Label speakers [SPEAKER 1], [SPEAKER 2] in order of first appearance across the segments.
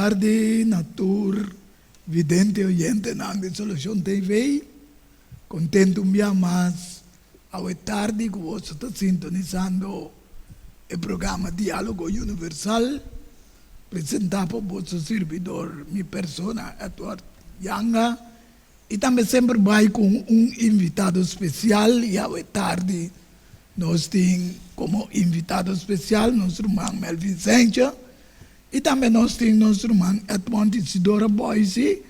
[SPEAKER 1] tarde, Natur, vidente oyente de Solución TV. Contento un día más. Hoy tarde que vos está sintonizando el programa Diálogo Universal, presentado por vuestro servidor, mi persona, Edward Yanga, y también siempre voy con un invitado especial, y hoy tarde nos tenemos como invitado especial nuestro hermano Melvin Sencha, y también nos tenemos nuestro hermano Edmond Isidora Boise,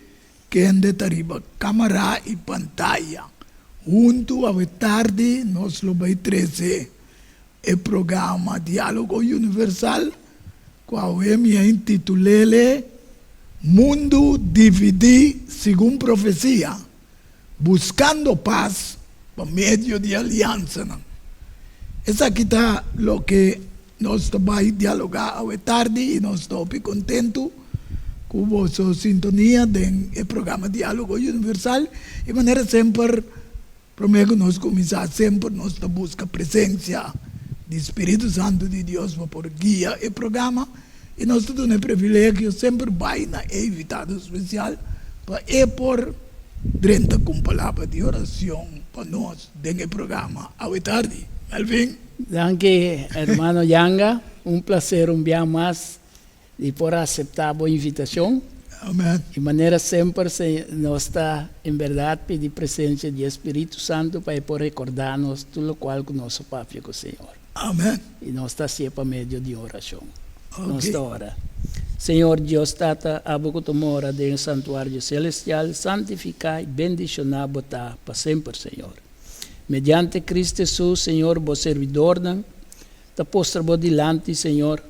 [SPEAKER 1] que es de Tariba, cámara y pantalla. Junto a hoy tarde nos lo va a traer el programa Diálogo Universal, cual me intitulé Mundo Dividido según Profecía, buscando paz por medio de alianza. Esa aquí está lo que nos va a dialogar hoy tarde y nos estoy contento con vuestra sintonía del programa Diálogo Universal. De manera siempre, prometo nos comenzar siempre nuestra busca presencia del Espíritu Santo de Dios por guía el programa. Y nós temos o privilégio sempre vai na invitado especial para por 30 com palavra de oração para nós dentro do programa. Boa tarde, Melvin.
[SPEAKER 2] Danke, hermano Yanga. Um prazer um dia mais de poder aceitar a boa invitação.
[SPEAKER 1] Amém.
[SPEAKER 2] De maneira sempre nós está em verdade pedir presença do Espírito Santo para poder recordar-nos tudo o qual que nosso Pai com o Senhor.
[SPEAKER 1] Amém.
[SPEAKER 2] E nós está sempre por meio de oração.
[SPEAKER 1] Okay.
[SPEAKER 2] Nossa hora. Senhor Deus Tata, abo que mora dentro do santuário celestial, santificai e bendicionai para sempre, Senhor. Mediante Cristo Jesus, Senhor, vos servidor, te postro dilante, Senhor,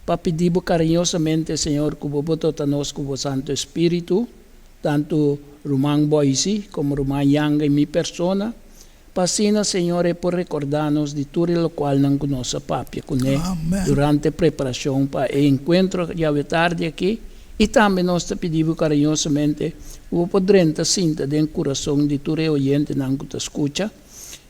[SPEAKER 2] para pedir carinhosamente, Senhor, que vos botou nos com o Santo Espírito, tanto Román Boise como Román Yanga e minha persona, Pasina, Senhor, é por recordar-nos de tudo o qual não conosco, Papi, com ele, durante a preparação para o encontro de hoje tarde aqui. E também nós te pedimos carinhosamente o poder sinta dentro do coração de todo o oyente que te escuta.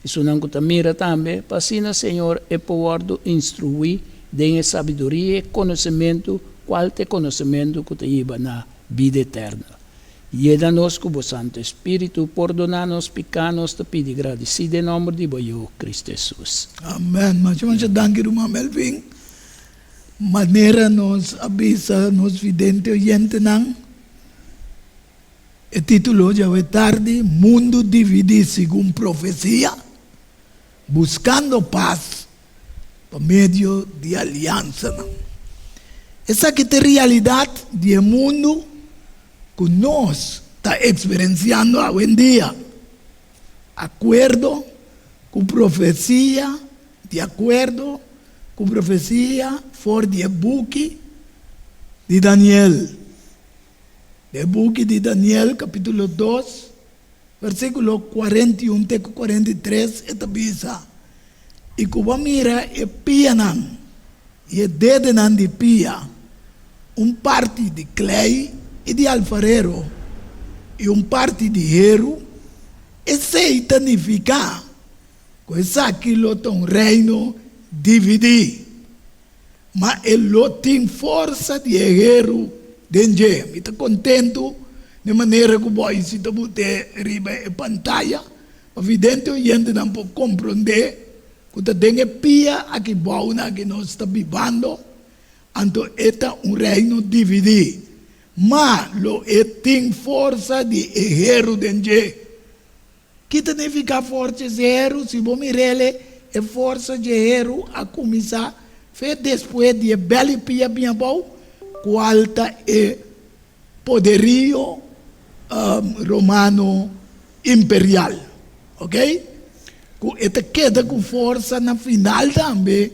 [SPEAKER 2] Isso não te mira também. Pasina, Senhor, é por instruir dentro da sabedoria e conhecimento, qual é o conhecimento que te leva na vida eterna. Llena-nos com o Santo Espírito, perdona-nos pecados, te pido agradecido em nome de Cristo Jesus.
[SPEAKER 1] Amém. Mas danke, irmão Melvin. Maneira nos avisa, nos vidente oyente não. O título de hoje tarde, Mundo Dividido segundo Profecia, buscando paz por meio de aliança. Essa aqui é a realidade do mundo que nós está experienciando hoje em dia. Acordo com profecia, de acordo com profecia, for de book de Daniel. De book de Daniel, capítulo 2, versículo 41 até 43, esta bisa. E como mira, e pia nan, e dede nan de pia, parte de clay, e de alfarero e parte de hierro, e se significa que essa aquilo tem um reino dividido, mas ele tem força de hierro dentro. Eu estou contente de maneira que você se botar riba a pantalla, evidente o gente não pode compreender que tem pia aqui bom que nós estamos vivendo, então este é um reino dividido. Mas lo tem força de hierro dentro. Que significa força de hierro? Se você mirar, é força de hierro a começar depois de bela pia bem bom, qual é poderio romano imperial, ok? Ele queda com força na final também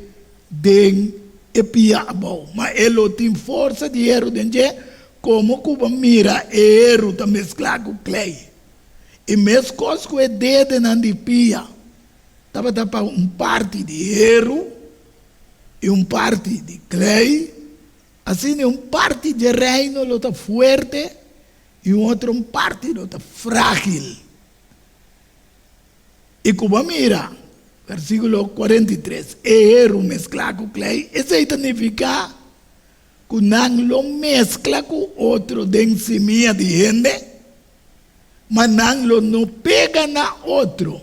[SPEAKER 1] de pia bom, mas ele tem força de hierro dentro. Como Cuba mira, hierro está mesclado com clay. E mesmo coisa que é dedo na pia, estava para parte de hierro e parte de clay. Assim, parte de reino está forte e outra parte está frágil. E Cuba mira, versículo 43, hierro mesclado com clay, isso significa Kunang lo mezcla con otro de semilla de gente, manang lo no pega na otro.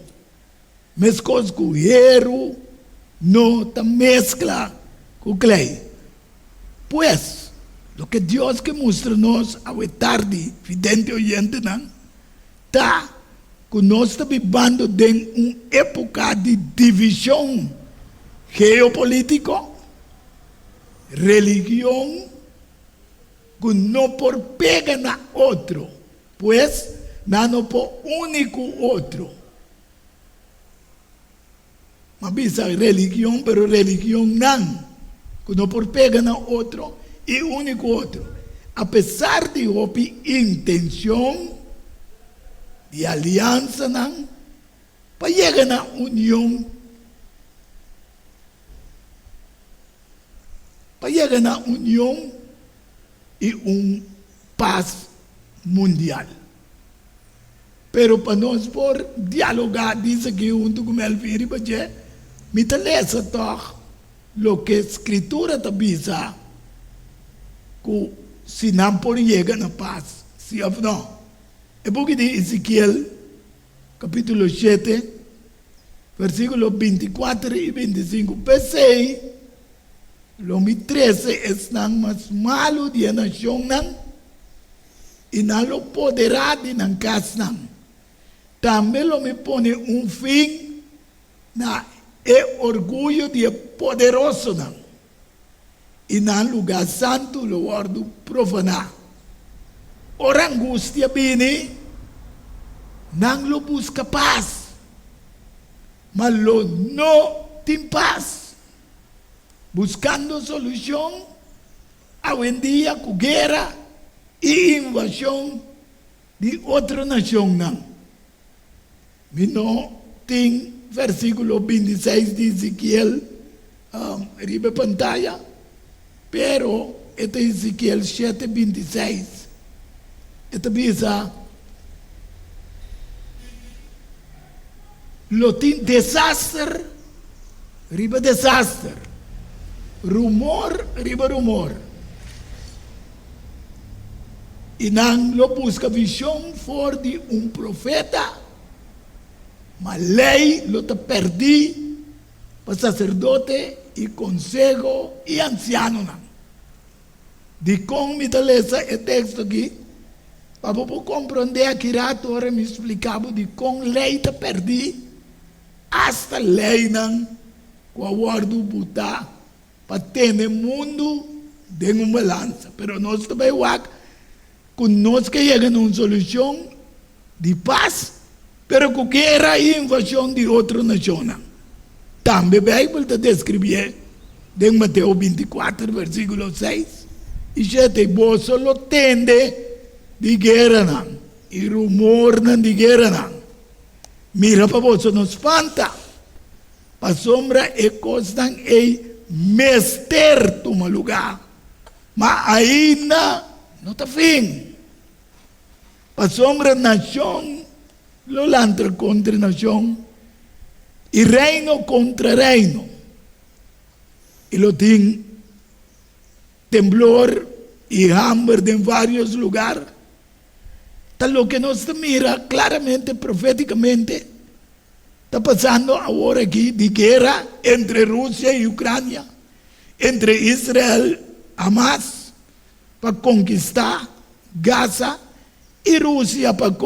[SPEAKER 1] Mezcos con hierro, no ta mezcla con clay. Pues, lo que Dios que muestra-nos a tarde, vidente oyente, ta que nós estamos vivendo em uma época de divisão geopolítica, religião, que não por pega na outro, pois não por único outro. Mas bisa religião, pero religião não, que não por pega na outro e único outro. Apesar de houve intenção de aliança não, para chegar na união, e paz mundial. Pero para nós por dialogar, diz aqui junto com Elvira, porque me interessa toch lo que a escritura está dizendo, que se não por chegar na paz, se não. É porque de Ezequiel, capítulo 7, versículos 24 e 25. Pensei, lo mi 13 es más malo de la nación y no lo poderá de la casa. También lo me pone un fin na el orgullo de poderoso y en el lugar santo lo guardo profanar. Ora angústia viene, não lo busca paz, mas lo no tem paz. Buscando solução, hoje em dia, com guerra e invasão de outra nação. Não tem versículo 26 de Ezequiel, riba pantalla, pero este Ezequiel 7, 26. Esta bisa lo tin desastre riba desastre, rumor riba rumor, e não lo busca visão for de profeta, mas lei lo te perdi para sacerdote e conselho e anciano não. De como me taleza é texto aqui. Para compreender que agora me explicava de como lei te perdi, hasta lei não, com a guarda botar, para ter no mundo de uma balança. Mas nós também, com nós que chegamos a uma solução de paz, mas com guerra e invasão de outra nação. Também a Bíblia está descrevendo, em Mateus 24, versículo 6, e 7, vos só tende de guerra não, e rumor não de guerra não. Mira para você não espanta, para sombra é coisa é mester toma lugar, mas ainda não está fim. Para sombra nação, lo lantra contra nação, e reino contra reino, e lo tem temblor e hambre em vários lugares. Lo que nos mira claramente, proféticamente, está pasando ahora aquí de guerra entre Rusia y Ucrania, entre Israel y Hamas, para conquistar Gaza, y Rusia para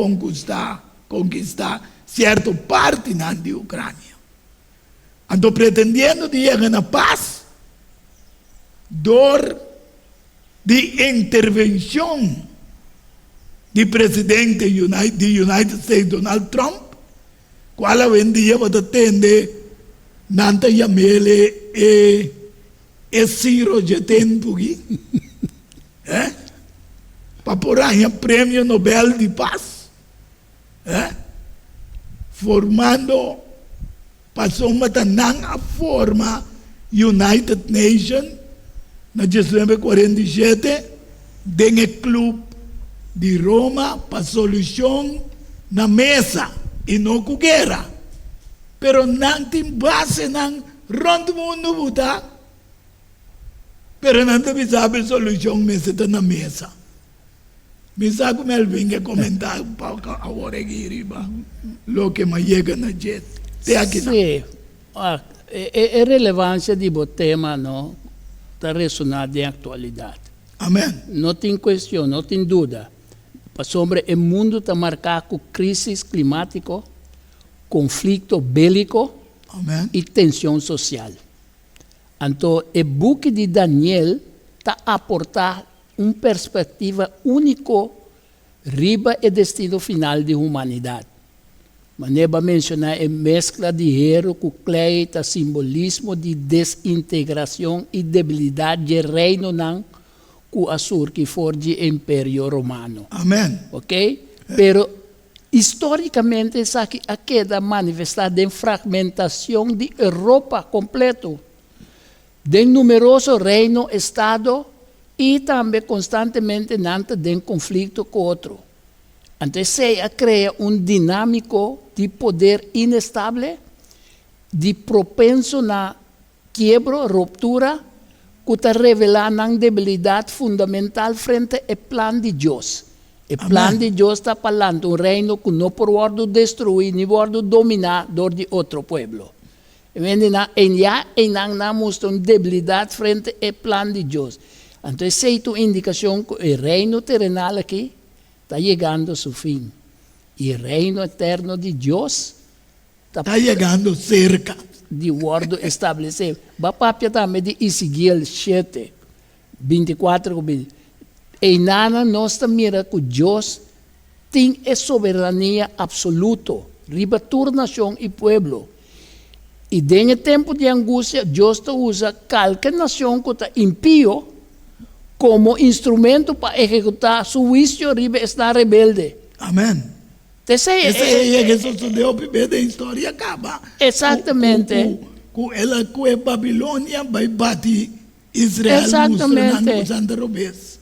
[SPEAKER 1] conquistar cierta parte de Ucrania. Ando pretendiendo de llegar a paz, dor de intervención de presidente de United States Donald Trump, qual hoje em dia vai atender nanta yamele e Ciro Getenpo para por aí o prêmio Nobel de Paz, formando passou uma a forma United Nations na 1947 dentro clube de Roma para solução na mesa e não com guerra. Pero não tem base, não, rondo mundo botar. Pero não te sabe a solução, mas está na mesa. Me sabe como ele vem comentar para agora aqui, riba. Lo que me chega na jet. Te aqui não.
[SPEAKER 2] Sì, è rilevanza di bo tema, no? Da ressonar di attualità.
[SPEAKER 1] Amém.
[SPEAKER 2] Non tem questione, non tem dúvida. Sobre o mundo está marcado com crise climática, conflito bélico
[SPEAKER 1] Amém.
[SPEAKER 2] e tensão social. Então, o book de Daniel está a aportar uma perspectiva única riba o destino final da humanidade. Maneba mencionar a mescla de hero com cleita simbolismo de desintegração e debilidade do reino não com Assur que for de Império Romano.
[SPEAKER 1] Amém.
[SPEAKER 2] Ok? Pero historicamente essa aqui a queda manifestada em fragmentação de Europa completo, de numeroso reino estado e também constantemente nante de conflito com outro. Então, se cria dinâmico de poder inestável, de propenso na quebra, ruptura, que está revelando uma debilidade fundamental frente ao plano de Deus. O plano de Deus está falando um reino que não pode destruir, nem pode dominar de outro povo. E não mostra uma debilidade frente ao plano de Deus. Então, essa é a indicação que o reino terrenal aqui está chegando ao seu fim. E o reino eterno de Deus
[SPEAKER 1] Está chegando cerca.
[SPEAKER 2] de word estabelecido. Bapapia também de Ezequiel 7, 24. E nada nós mira que Deus tem a soberania absoluta, riba toda nação e povo. E dentro do tempo de angústia, Deus usa qualquer nação que está impio como instrumento para executar seu juízo riba está rebelde.
[SPEAKER 1] Amém. Essa é que sucedeu primeiro da história acaba.
[SPEAKER 2] Exatamente.
[SPEAKER 1] Ela com a Babilônia vai bater Israel.
[SPEAKER 2] Exatamente.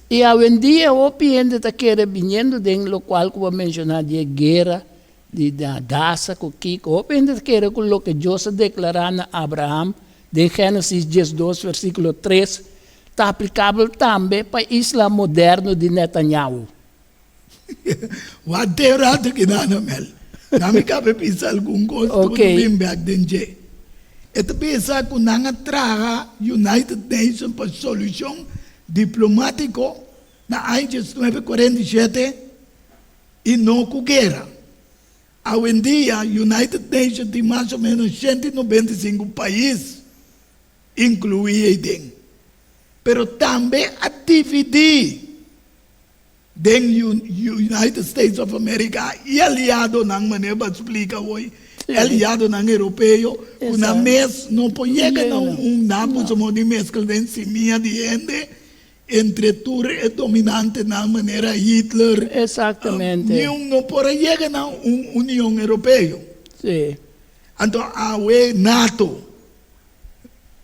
[SPEAKER 2] E hoje em dia o piente está querendo vindo do qual que eu mencionar de guerra de Gaza com Kiko. O piente está querendo com o que Deus declarou a Abraham de Gênesis 12, versículo 3, está aplicável também para o Islã moderno de Netanyahu.
[SPEAKER 1] Wat de rato que dá na mel. Na me cabe pensar algum coisa que vem back dentro. Esta pensa que não traga United Nations para solução diplomático na AIGES 947 e não com guerra. Hoje em dia, United Nations tem mais ou menos 195 países, incluídos. Pero também a dividir dentro United States of America e aliado na maneira explica hoje, aliado na europeu, na mes não pode chegar a nabo como de mescla de cima de gente entre tur e dominante na maneira Hitler.
[SPEAKER 2] Exatamente.
[SPEAKER 1] Não pode chegar a União Europeia.
[SPEAKER 2] Sim.
[SPEAKER 1] Então, a NATO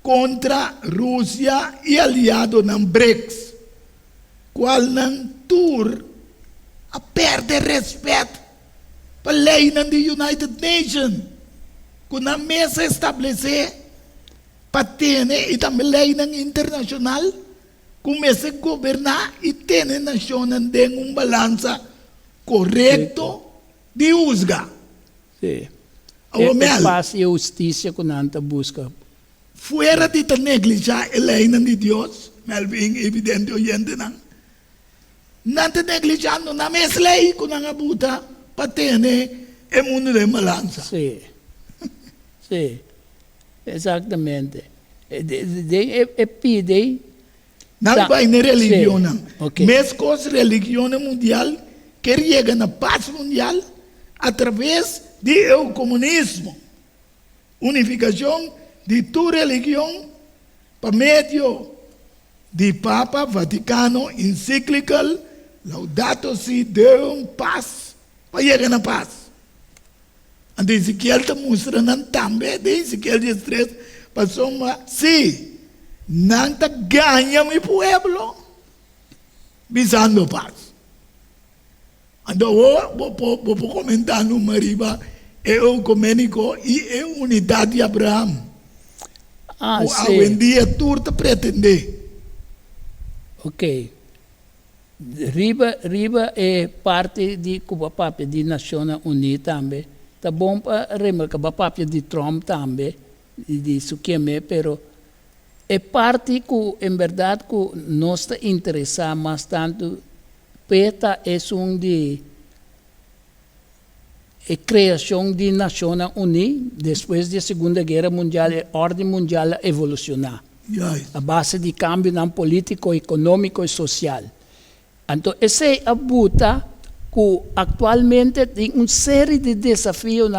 [SPEAKER 1] contra Rússia e aliado na BRICS, qual não tur a perder respeito para a lei da United Nations, que na mesa estabelecer para ter e também lei internacional, comece a governar e ter a nação em balança correto de usga.
[SPEAKER 2] Sim.
[SPEAKER 1] É
[SPEAKER 2] paz e justiça que nós busca.
[SPEAKER 1] Fuera de negligenciar a lei de Deus, Melvin, evidente oyente não. Não te negligenciando na mesma lei que não abuta para ter o mundo de balança.
[SPEAKER 2] Sim. Sim. Exatamente. E pide.
[SPEAKER 1] Não vai na religião, não.
[SPEAKER 2] Okay.
[SPEAKER 1] Mas com a religião mundial, que chega na paz mundial através do comunismo. Unificação de tua religião por meio de Papa Vaticano encíclica Laudato Si Deum Paz para chegar na paz. A Ezequiel está mostrando também, de Ezequiel 13, para somar, sim, não está ganhando o povo, visando paz. Então, vou comentar no Mariba, é o ecumênico e a unidade de Abraão. Hoje em dia, tudo pretende
[SPEAKER 2] Ok. Riba é parte de Cuba papel de Nações Unidas também. Tá bom para remarcar o papel de Trump também, de Sukeme, pero é parte que, em verdade, que nos está interessando mais tanto. PETA é de criação de Nações Unidas, depois da Segunda Guerra Mundial, a ordem mundial evolucionar.
[SPEAKER 1] Yes.
[SPEAKER 2] A base de cambio não político, econômico e social. Então, essa é a buta que atualmente tem uma série de desafios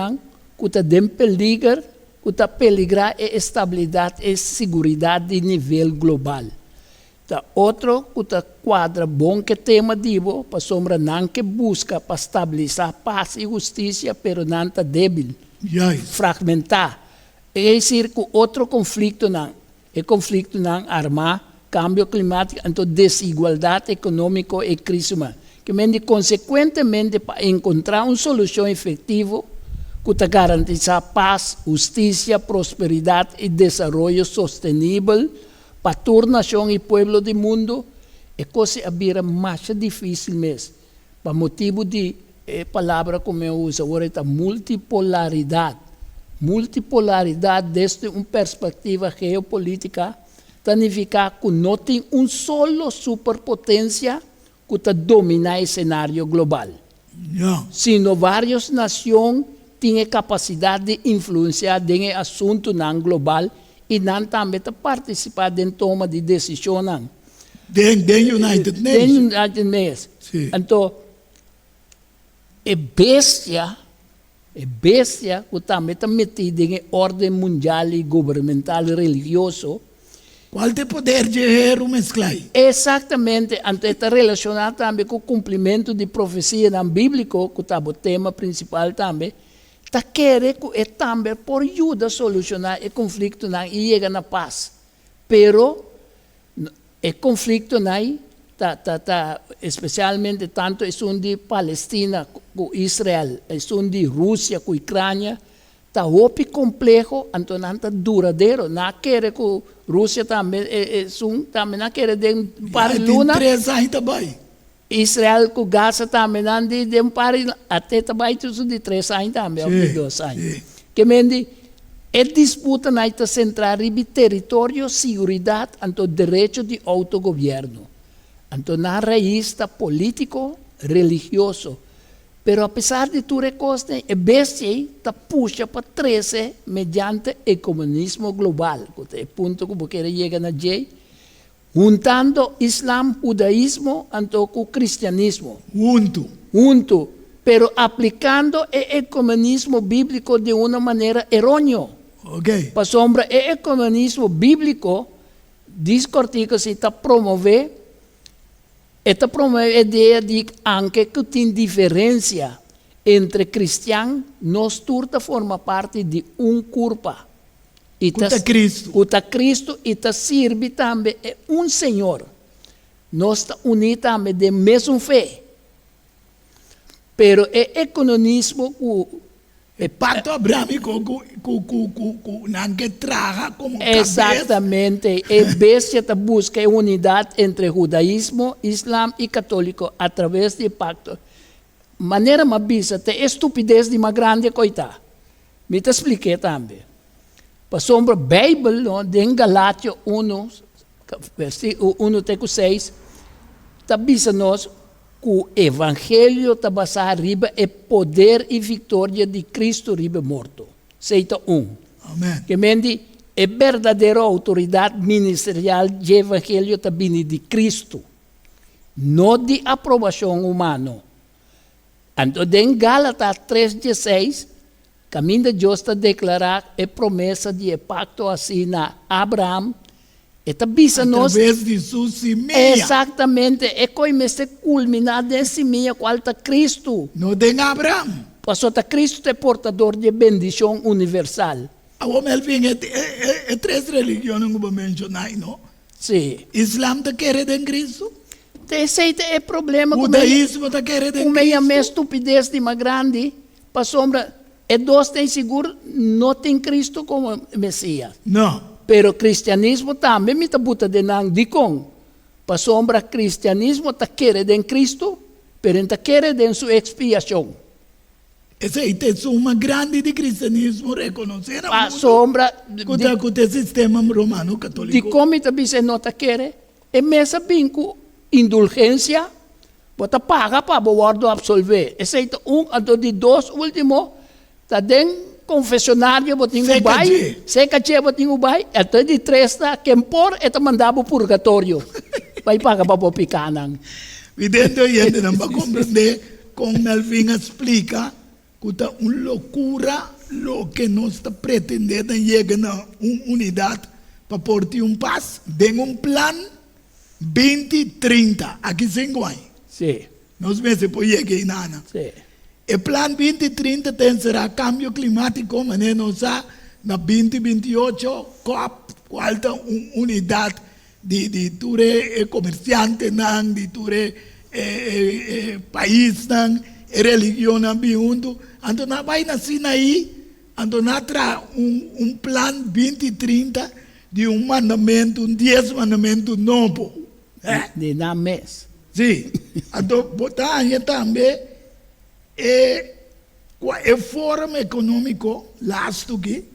[SPEAKER 2] que está em peligro, que está peligra a estabilidade e segurança de nível global. Tá outro que está quadra bom que tema divo, para sombra não que busca para estabilizar paz e justiça, pero não está débil,
[SPEAKER 1] Yes.
[SPEAKER 2] fragmentar. É dizer que outro conflito não, é conflito não armar, cambio climático, então desigualdade econômica e crise humana. Que consequentemente, para encontrar uma solução efetiva, que garantiza paz, justiça, prosperidade e desenvolvimento sustentável para toda nação e povo do mundo, é coisa a mais difícil mesmo. Por motivo de palavra como eu uso agora, é multipolaridade. Multipolaridade desde uma perspectiva geopolítica significa que não tem uma só superpotência que domina o cenário global.
[SPEAKER 1] Yeah.
[SPEAKER 2] Sino várias nações têm capacidade de influenciar em assunto não global e não também participar em toma de decisão.
[SPEAKER 1] The United Nations. Sim.
[SPEAKER 2] Então, é bestia que também está metida em ordem mundial e governamental religioso.
[SPEAKER 1] Qual é o poder de um mesclai?
[SPEAKER 2] Exatamente, então está relacionado também com o cumprimento de profecia não bíblico, que está o tema principal também. Está querendo que é também por ajuda a solucionar o conflito e chegar na paz. Pero o conflito especialmente tanto é um de Palestina com Israel, é um de Rússia com Ucrânia, está muito complexo, então não está duradouro. Não quer que a Rússia também também não quer de um par de luna.
[SPEAKER 1] 3 anos também.
[SPEAKER 2] Israel com Gaza também não de um par até também de 3 anos também, ou de 2 anos. Que mende a disputa na está centrada em território, segurança, então direito de autogoverno. Então na raiz está político, religioso. Pero apesar de tudo isso, a bestia está puxa para 13 mediante o comunismo global, que é o ponto que você chega na J, juntando Islam, judaísmo, então com o cristianismo. Junto, pero aplicando o comunismo bíblico de uma maneira errônea.
[SPEAKER 1] Okay.
[SPEAKER 2] Para sombra, o comunismo bíblico, diz que se está promover. Esta promove a ideia de que tem diferença entre cristianos, nós todos forma parte de corpo.
[SPEAKER 1] Cuta
[SPEAKER 2] Cristo e serve também um Senhor. Nós estamos unidos também de mesma fé. Pero o comunismo
[SPEAKER 1] o pacto abrâmico não que traga como
[SPEAKER 2] exatamente. A bestia busca a unidade entre judaísmo, islã e católico através do pacto. Maneira mais bisa, tem estupidez de uma grande coisa. Me te expliquei também. Para sombra, Bíblia, em Galátia 1, versículo 1-6, está bisa nós que o Evangelho está basado riba é poder e vitória de Cristo riba morto. Seita 1.
[SPEAKER 1] Amém.
[SPEAKER 2] Que mende é verdadeira autoridade ministerial de Evangelho está vindo de Cristo, não de aprovação humana. Então, em Gálatas 3:16, caminho de Deus está declarar a promessa de pacto assim na Abraão. Está bisa nós.
[SPEAKER 1] Através de sua semente.
[SPEAKER 2] Exatamente. É como se culminar dessa semente, qual está Cristo.
[SPEAKER 1] Não tem Abraão.
[SPEAKER 2] Passou está Cristo é portador de bendição universal.
[SPEAKER 1] Agora, Melvin, é 3 religiões que eu mencionei, não?
[SPEAKER 2] Sim.
[SPEAKER 1] Islam está querendo em Cristo?
[SPEAKER 2] Esse é o problema.
[SPEAKER 1] O judaísmo está querendo em Cristo?
[SPEAKER 2] Uma estupidez de uma grande, para sombra, e dois tem seguro, não tem Cristo como Messias.
[SPEAKER 1] Não.
[SPEAKER 2] Pero o cristianismo também me está botando de não de com. para sombra cristianismo te quiere en Cristo, pero no te quiere en su expiación.
[SPEAKER 1] Esa é a suma grande de cristianismo, reconhecer
[SPEAKER 2] Para
[SPEAKER 1] a mundo
[SPEAKER 2] sombra
[SPEAKER 1] com o sistema romano
[SPEAKER 2] de
[SPEAKER 1] católico.
[SPEAKER 2] como te não te quer, e mesa vinco indulgência, bota paga para o absolver. Esse é de dois últimos, tá dentro confessionário, botinho o bai, seca che botinho o bai, até de três tá quem por e tá mandava o purgatório, vai paga para o picanan.
[SPEAKER 1] Vidente oyente não vai compreender como Melvin explica que é uma loucura lo que nós está pretendendo chegar a uma unidade para portar paz, tem plan 2030, aqui 5 anos.
[SPEAKER 2] Sim.
[SPEAKER 1] Nós mesmos podemos chegar em nada.
[SPEAKER 2] Sim.
[SPEAKER 1] O plan 2030 será cambio climático, mas nós na 2028 COP, falta uma unidade de ture comerciante de ture país religião junto. Então nós vai nascer aí, então nós traz plan 2030 de mandamento, 10 mandamentos novos.
[SPEAKER 2] De na mês.
[SPEAKER 1] Sim. Então botar aí também o fórum econômico lasto aqui,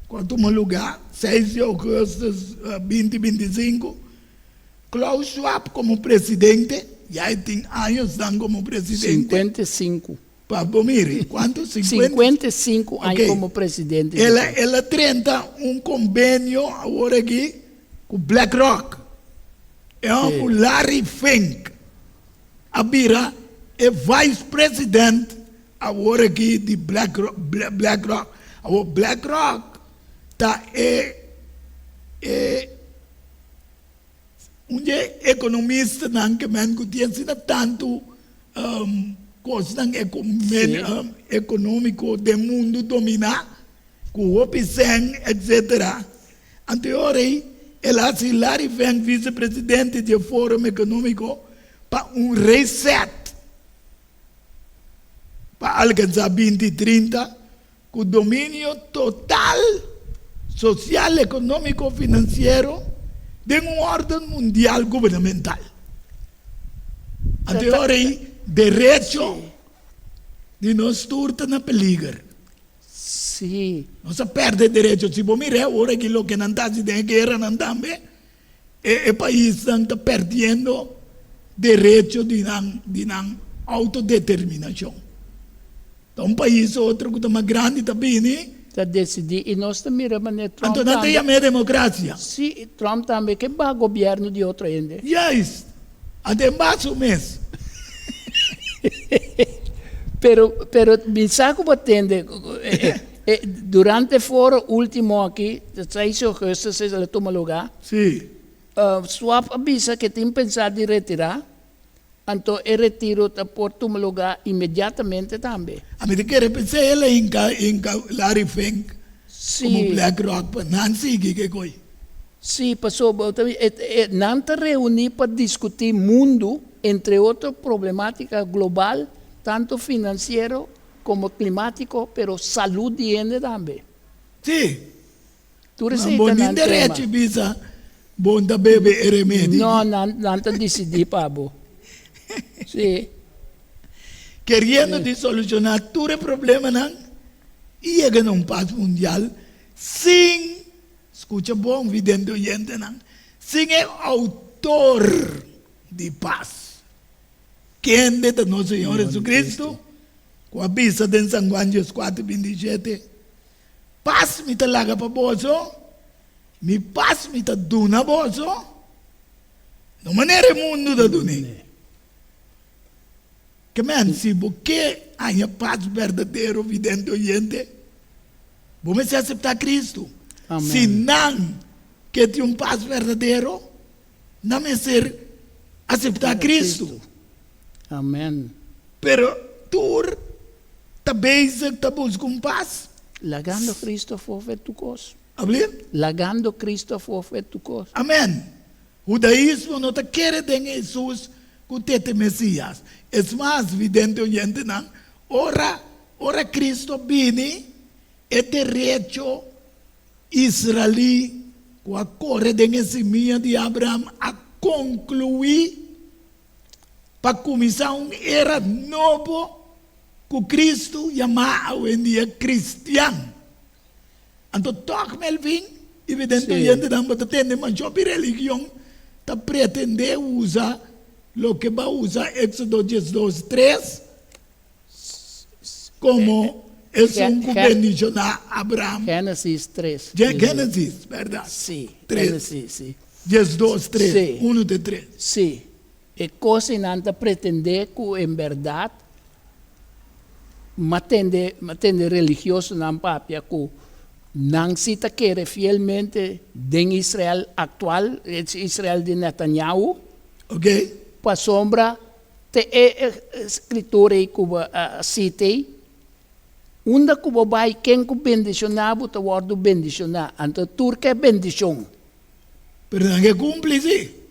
[SPEAKER 1] quanto um lugar, 6 de agosto de 2025, Klaus Schwab como presidente, já tem anos como presidente.
[SPEAKER 2] 55.
[SPEAKER 1] Para Bomir, quanto?
[SPEAKER 2] 55 anos como presidente.
[SPEAKER 1] Ela tenta convênio agora aqui com BlackRock. Com Larry Fink. A Bira é vice-presidente agora aqui de BlackRock. O BlackRock está economista que tem sido tanto coisa econômico do mundo dominar, com o OPSEN, etc. Anteriormente, ela é Larry Fink, vice-presidente do Fórum Econômico, para reset, para alcançar 2030, com domínio total, social, econômico, financeiro, de ordem mundial governamental. Anteriormente, direito de nós turta na peligro.
[SPEAKER 2] Sim.
[SPEAKER 1] Nós perde direito. Se você mirar agora aquilo que não está se tem guerra não também, o país está perdendo direito de autodeterminação. Então, um país outro que está mais grande também, né?
[SPEAKER 2] Está decidido e nós também miramos Trump.
[SPEAKER 1] Então, não tem a democracia.
[SPEAKER 2] Sim, Trump também que vai governo de outro ainda.
[SPEAKER 1] Yes. Até mais ou menos.
[SPEAKER 2] pero mi saco batende durante el foro último aquí, 6 de agosto se le toma lugar.
[SPEAKER 1] Sí.
[SPEAKER 2] Swap avisa que tiene pensado de retirar, entonces el retiro por tomar lugar inmediatamente también.
[SPEAKER 1] A mí te quiere pensar en Larry Fink,
[SPEAKER 2] Sí.
[SPEAKER 1] como BlackRock, pues Nancy, que coi.
[SPEAKER 2] Sí, pasó. Nanta reunir para discutir mundo, entre otras problemáticas global, tanto financiero como climático, pero salud tiene también.
[SPEAKER 1] Sí.
[SPEAKER 2] Tú
[SPEAKER 1] Mas
[SPEAKER 2] recibes
[SPEAKER 1] bom
[SPEAKER 2] nan
[SPEAKER 1] direito
[SPEAKER 2] tema.
[SPEAKER 1] bisa bom da bebe e remédio.
[SPEAKER 2] No, nanta decidi pabo. Sí.
[SPEAKER 1] Querendo de solucionar todo o problema não e chega num paz mundial sem, escuta bom, vidente oyente não, sem o autor de paz. Quem é nosso Senhor Jesus Cristo? Com a bisa de São Juan 4:27, paz me te laga para bolso, mi paz me te duna bolso, não maneira mundo da dunia. Que se você há paz verdadeiro, vidente oyente, vamos aceitar Cristo.
[SPEAKER 2] Amém.
[SPEAKER 1] Se não que tem paz verdadeiro, não vai ser aceitar Cristo.
[SPEAKER 2] Amén.
[SPEAKER 1] Pero tu também está buscando paz.
[SPEAKER 2] Lagando Cristo fue tu cosa.
[SPEAKER 1] Amém?
[SPEAKER 2] Lagando Cristo fue tu cosa.
[SPEAKER 1] Amém. O judaísmo não quer ter Jesus como o Messias. É mais vidente oyente não. Ora Cristo vine é direito israelí com a corre de semilla de Abraham a concluir, para começar uma era nova, que Cristo chama hoje em dia cristiano. Então, toca Melvin, evidentemente, não pode ter mas a religião está pretender usar o que vai usar Éxodo 12:3 como bendicionar Abraão.
[SPEAKER 2] Gênesis 3.
[SPEAKER 1] Gênesis, verdade?
[SPEAKER 2] Sim,
[SPEAKER 1] 3.
[SPEAKER 2] Gênesis, sim.
[SPEAKER 1] 12:3,
[SPEAKER 2] Sim.
[SPEAKER 1] 1-3.
[SPEAKER 2] Sim. E coisa não pretender que, em verdade, matende religioso não papia que não se quer fielmente em Israel atual, Israel de Netanyahu,
[SPEAKER 1] Ok?
[SPEAKER 2] para sombra te escritura que citei, onde que vai quem que bendicionava, o word bendicionar, então turca é bendição.
[SPEAKER 1] Pero não é cúmplice.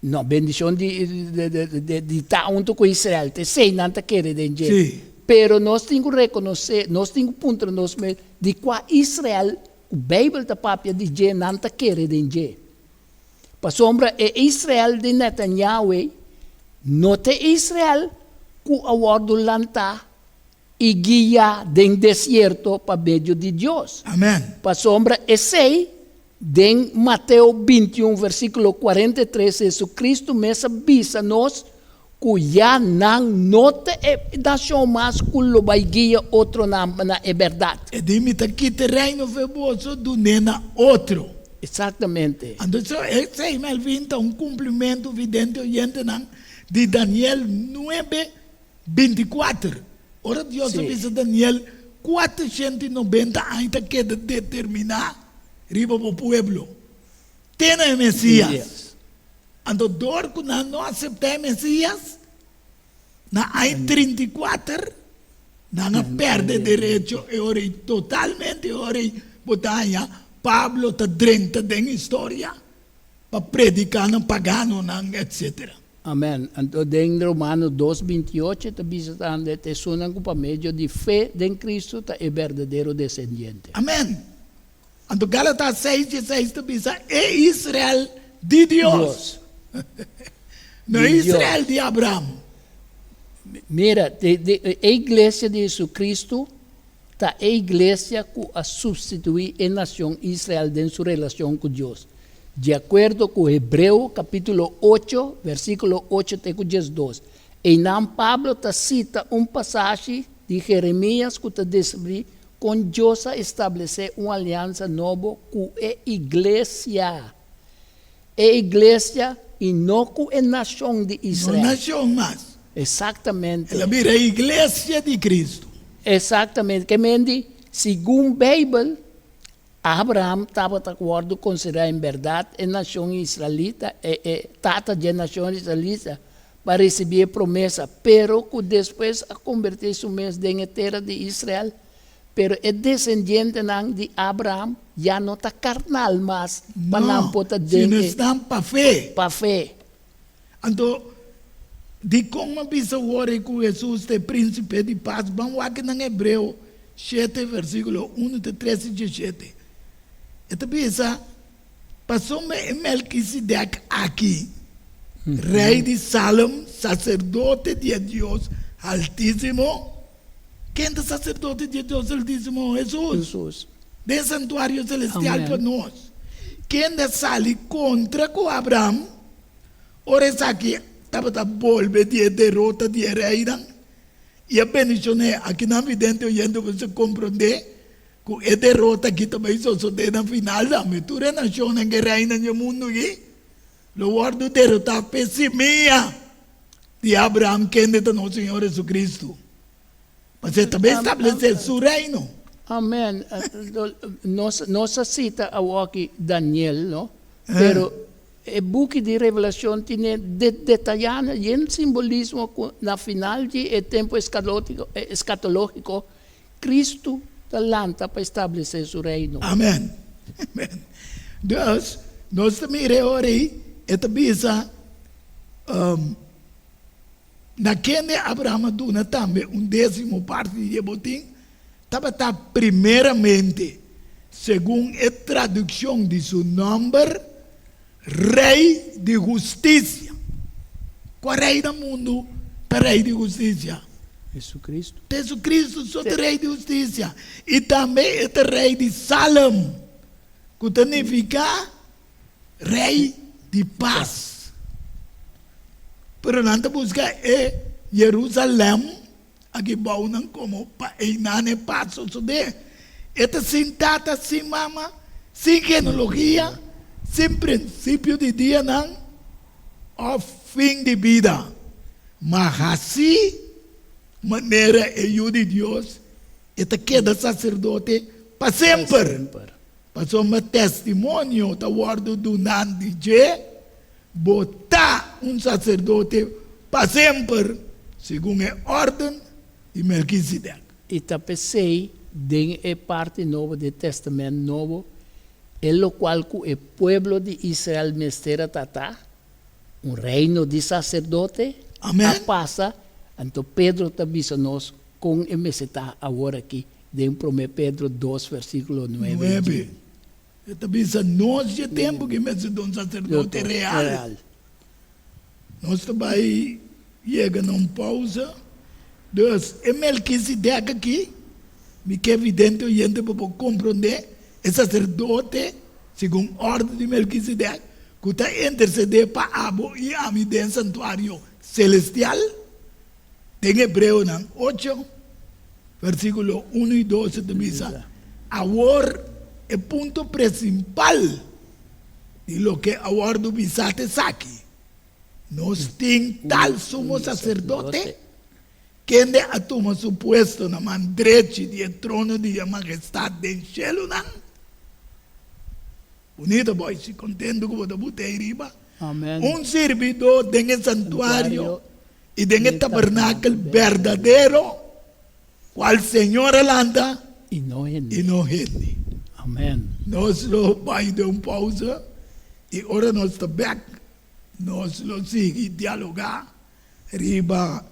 [SPEAKER 2] No, bendición de ta junto con Israel. Te sei nanta quiere de
[SPEAKER 1] Sí.
[SPEAKER 2] Pero nós temos que reconhecer, nós temos que punto nós de qua Israel, o Bíblia da papia de je nanta quiere de. Pa sombra é Israel de Netanyahu, não te Israel que awardo lanta e guia den deserto para meio de Deus.
[SPEAKER 1] Amém.
[SPEAKER 2] Pa sombra é sei em Mateus 21, versículo 43, Jesucristo mesmo avisa nós que já não nota nação mais que lo vai guiar outro na verdade.
[SPEAKER 1] É de imitar que terreno famoso do nena outro.
[SPEAKER 2] Exatamente.
[SPEAKER 1] Então, esse é Melvin, um cumprimento evidente de Daniel 9:24. Ora, Deus avisa Daniel 490 ainda que determinar riba para o pueblo. Tem o Messias.
[SPEAKER 2] Yes.
[SPEAKER 1] Então, dor que não aceitar o Messias, na ai 34, não perde direito, e ora totalmente, ora botanha, Pablo está dentro da história, para predicar no pagano, etc.
[SPEAKER 2] Amém. Então, em Romanos 2:28, está visitando que sunan com meio de fé em Cristo, é verdadeiro descendente.
[SPEAKER 1] Amém. Então, Gálatas 6:16 diz: é Israel de Deus. Não é Israel de Abraão.
[SPEAKER 2] Mira, a igreja de Jesus Cristo está a igreja que a substituir a nação Israel em sua relação com Deus. De acordo com Hebreu, capítulo 8, versículo 8 até 12. E não Pablo cita passagem de Jeremias que está descreve com Deus a estabelecer uma aliança nova com a igreja. A igreja e não com a nação de Israel.
[SPEAKER 1] Não nação mais.
[SPEAKER 2] Exatamente.
[SPEAKER 1] Ela vira a igreja de Cristo.
[SPEAKER 2] Exatamente. Que mende, segundo a Bíblia, Abraão estava de acordo com considerar em verdade a nação israelita, tata de nação israelita, para receber a promessa, pero que depois a converter-se em terra de Israel. Pero é descendente de Abraão, já não está carnal, mas para não poder
[SPEAKER 1] não estão para fé.
[SPEAKER 2] Para fé.
[SPEAKER 1] Então, de como bisa ora com Jesus, é príncipe de paz, vamos aqui em Hebreu 7, versículo 1 até 13 e 17. Então, bisa, passou Melquisedeque aqui, rei de Salem, sacerdote de Deus Altíssimo. Quem é sacerdote de Deus Altíssimo? Jesus. Do santuário celestial para nós. Quem sale contra com Abraão, ora aqui, estava a volver de derrota de rei. E a bendição aqui na vidente, olhando você compreender, que a derrota aqui também só tem na final, da aventura nação que reina no mundo aqui. O guardo derrotar a pessimia de Abraão, quem é nosso Senhor Jesus Cristo. Mas ele também estabeleceu seu reino.
[SPEAKER 2] Amém. Nossa cita aqui Daniel, não? Pero o book de Revelação tem detalhado o simbolismo na final do tempo escatológico, Cristo talanta para estabelecer seu reino.
[SPEAKER 1] Amém. Amém. Deus, nós também reorei, e também naquele Abraão duna também 1/10 parte de botim, estava primeiramente, segundo a tradução de seu nome, rei de justiça. Qual rei do mundo é rei de justiça?
[SPEAKER 2] Jesucristo.
[SPEAKER 1] Jesus Cristo é rei de justiça. E também é rei de Salem, que significa rei de paz. Pero nanta busca é Jerusalém, aqui baunan como painane passo de. Esta sintata sem mama, sem genealogia, sem princípio de dia não, ao fim de vida. Mas assim, maneira é o de Deus, esta queda sacerdote para sempre. Passou um testemunho da ordem do Nandi de botar um sacerdote para sempre, segundo a ordem de Melquisedeque.
[SPEAKER 2] E tapecei, den é parte nova do Testamento Novo, é o qual o povo de Israel mestera tata, um reino de sacerdote,
[SPEAKER 1] Amém.
[SPEAKER 2] a passa, então Pedro também nos com o meseta agora aqui, de 1 Pedro 2, versículo 9.
[SPEAKER 1] 9. Esta bisa nós de tempo que mesmo de um sacerdote real. Nós também chega numa pausa. Deus, é Melquisedeque aqui, me que é evidente o gente para compreender, é sacerdote, segundo a ordem de Melquisedeque, que está interceder para Abo e Ami dentro do santuário celestial. Tem Hebreu 8, versículo 1 e 12 de misa. Agora é o ponto principal de lo que a ordem do bisate aqui. Nós temos tal sumo sacerdote que ainda toma seu puesto na mão direita do trono de majestade do cielo. Bonito, boy, se contento com o botei riba.
[SPEAKER 2] Amém.
[SPEAKER 1] Um servidor dentro do santuário e dentro do tabernáculo verdadeiro, qual Senhor alanda
[SPEAKER 2] E não é.
[SPEAKER 1] e não rende.
[SPEAKER 2] Amém.
[SPEAKER 1] Nós lo vai dar uma pausa e agora nós estamos back. Nós lo seguimos dialogar riba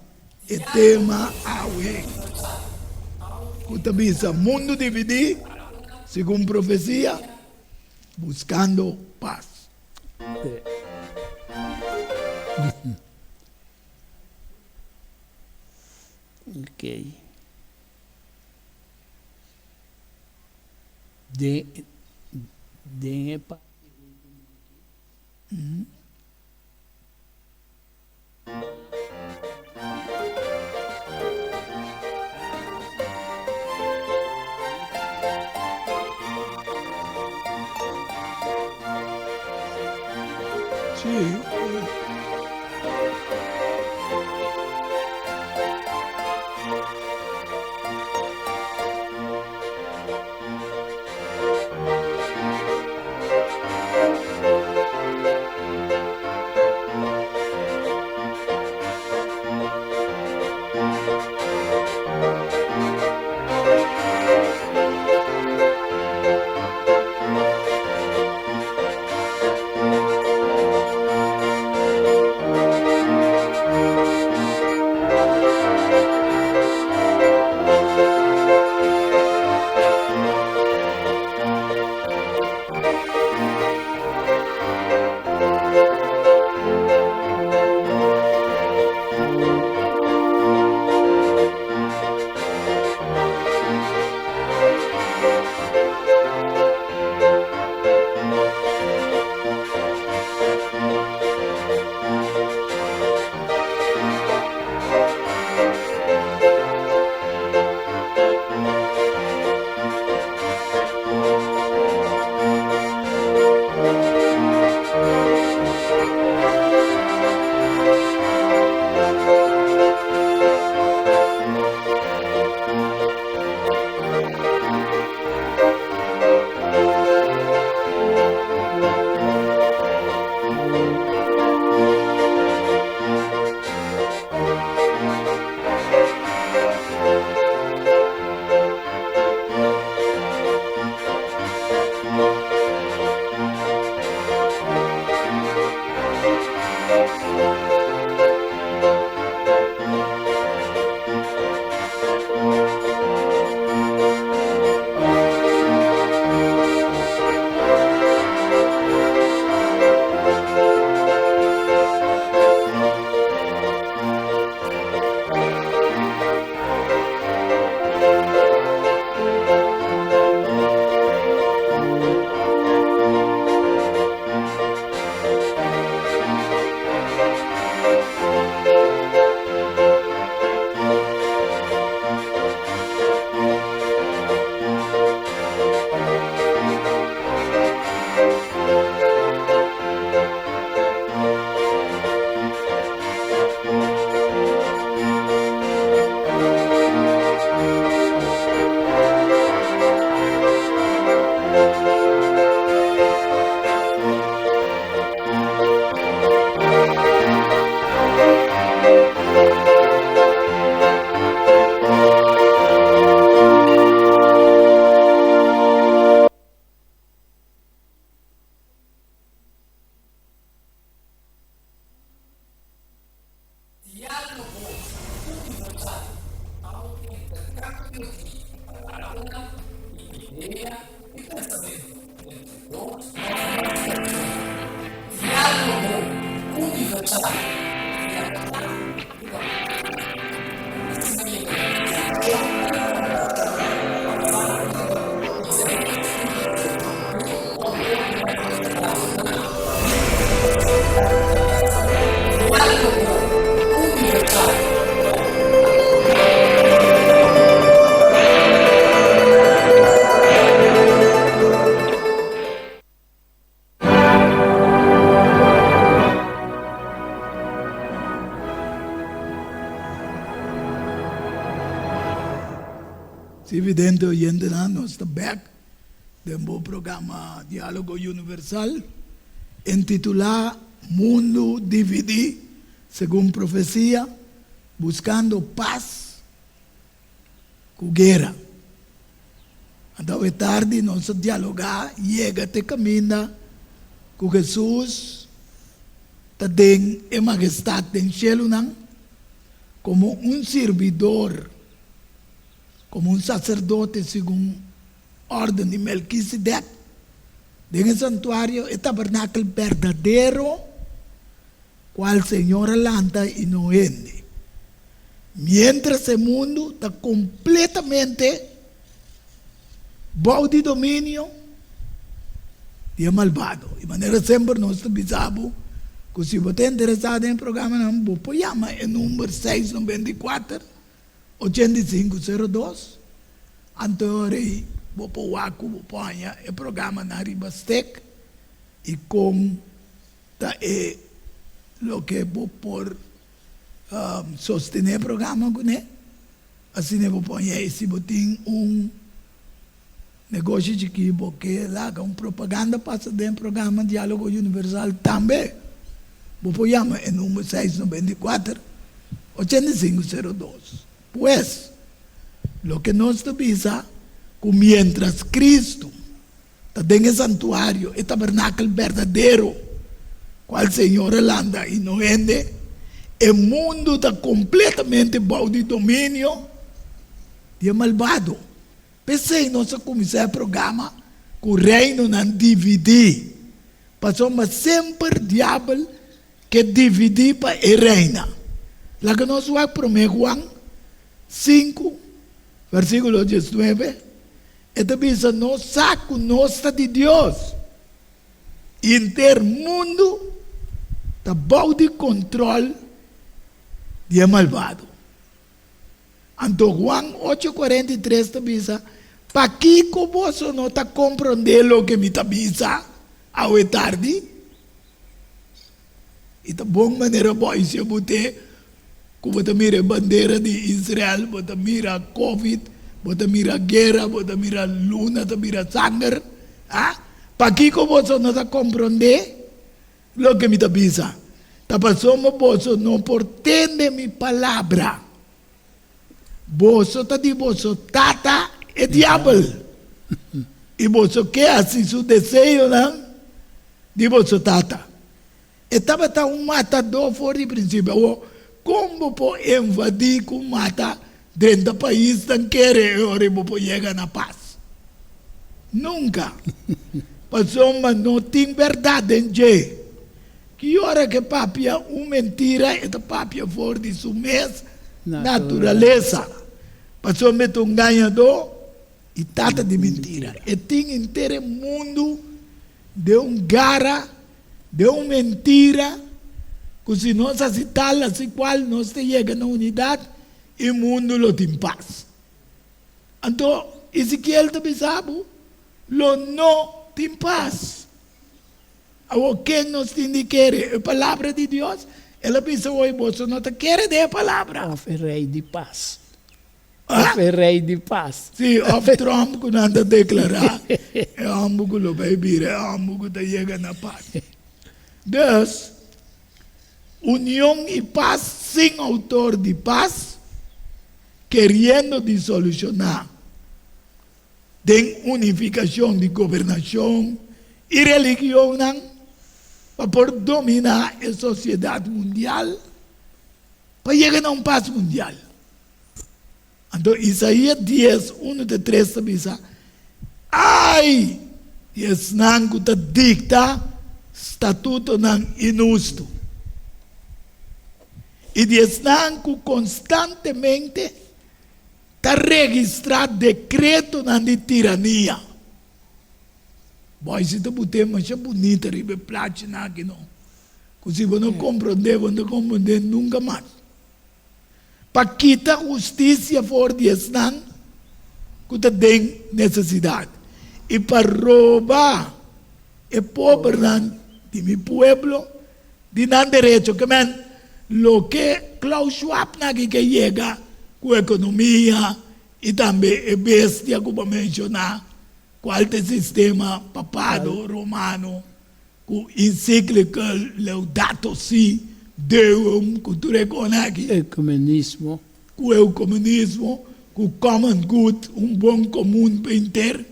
[SPEAKER 1] o tema awe. Kutabisa mundo dividir, segundo profecia, buscando paz.
[SPEAKER 2] Ok. De pa.
[SPEAKER 1] Sim. Sí, evidente oyente, nos está back de un programa Diálogo Universal intitulado Mundo Dividido según profecía, buscando paz con guerra. Entonces, tarde, nos dialogar, llega, te camina con Jesús, te den en majestad en cielo, como un servidor, como un sacerdote según orden de Melquisedec, en el santuario, el tabernáculo verdadero, cual Señor alanta y no ende. Mientras el mundo está completamente bajo de dominio y malvado. De manera siempre nos avisamos que si você está interesado en el programa, vos llama el número 694 8502. Antes vos ponha el programa na Ribastec y con lo que vos por sostener el programa con él. Así vos ponha, si vos tiene un negócio de equipo que haga uma propaganda para dentro do programa Diálogo Universal também. Vou chamar o número 694-8502. Pues, lo que nos avisa que mientras Cristo está en el santuario, el tabernáculo verdadero, cual Señor anda y no ende, el mundo está completamente bajo de dominio de malvado. Pensei, nós começar o programa com o reino não dividir. Passou, mas sempre o diabo que dividir para o reino. Lá que nós vamos para Juan 5, versículo 19, esta diz, nós saco nossa de Deus. Inter mundo está bajo de controle de malvado. Então, Juan 8:43 te diz, para que você não está compreendendo o que me avisa ao tarde? E da boa maneira, se você mira a bandeira de Israel, você mira a Covid, você mira a guerra, você mira a luna, você mira a sangue, para que você não está compreendendo o que me avisa? Está passando, você não portende minha palavra. Você está de você, tata, é diabo. E você quer assim seu desejo, não? De você, tata. Estava um matador fora de princípio. Como pode invadir com mata dentro do país, não quer agora você chegar na paz? Nunca. Passou, mas não tem verdade em Deus. Que hora que papia uma mentira, é papia fora de sua natureza. Passou meter um ganhador e trata de mentira. E tem inteiro mundo de gara, de uma mentira, que se nós aceitarmos assim qual nós chegamos na unidade, e o mundo lo tem paz. Então, Ezequiel também sabe, lo não tem paz. Agora, quem nós tem de querer? A palavra de Deus. Ela pensa, oi, você não te quer de a palavra.
[SPEAKER 2] Of rei de paz. Of rei de paz.
[SPEAKER 1] Sim, of Trump, quando anda a declarar, é amo que lo vai vir, é amo que te chega na paz. Dus, união e paz sem autor de paz, querendo de solucionar. Tem unificação de governação e religião, para poder dominar a sociedade mundial, para chegar a uma paz mundial. Então, Isaías 10, 1-3, diz: ai yesnan ku ta dicta statuto ng inusto. E yesnan ku constantemente ta registrar decreto ng di tirania. Boy, se tu butema siya bonita ribe plate na kino. Così non comprende nunca mais. Para quitar justiça for diesnan, que tem necessidade. E para roubar e pobre de meu pueblo, de não direito, que men, lo que Klaus Schwab na que chega com a economia e também a bestia que eu mencionar, qual é o sistema papado romano, com encíclica Laudato Si, Deum, cultura econômica,
[SPEAKER 2] Ecumenismo.
[SPEAKER 1] com o comunismo, com o common good, bom comum para inteiro.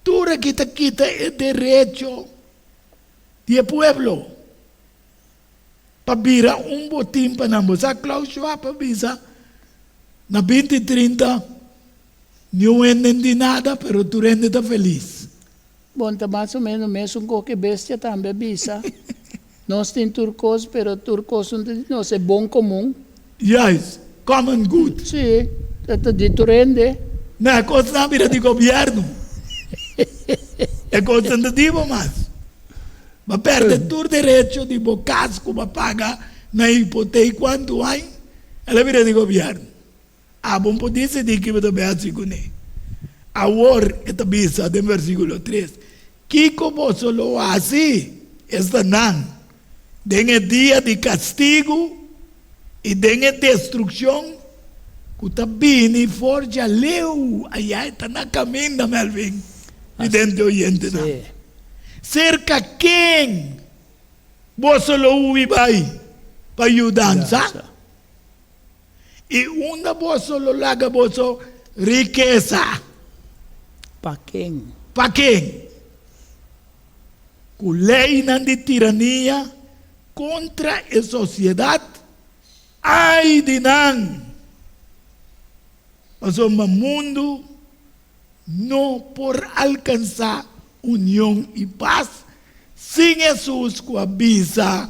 [SPEAKER 1] Tudo que quita é direito do povo. Para virar botim para não usar Klaus Schwab para visa na 2030 não entende nada, mas tu está feliz.
[SPEAKER 2] Bom, tá mais ou menos mesmo que bestia também bisa. Nós temos turcos, pero turcos não é bom comum.
[SPEAKER 1] Yes, common good.
[SPEAKER 2] Sim, é de turende.
[SPEAKER 1] Não é coisa na vida de governo. É coisa de divo mais. Mas perde todo direito de bocasco para pagar na hipoteca quanto há. Ela vira de governo. Ah, bom, pode dizer que vai dar assim com ele. Agora, esta bisa do versículo 3. Kiko você lo hace, esta não. Den el dia de castigo e den a destruição, que está bem e forja leu, aí está na caminho da Melvin, e dentro oyente não. Cerca quem você lo vai para ajudança, e onde você lo larga você riqueza.
[SPEAKER 2] Para quem?
[SPEAKER 1] Para quem? Com lei de tirania contra a sociedade, ai de não. Mas o mundo não por alcançar união e paz sem Jesus que avisa.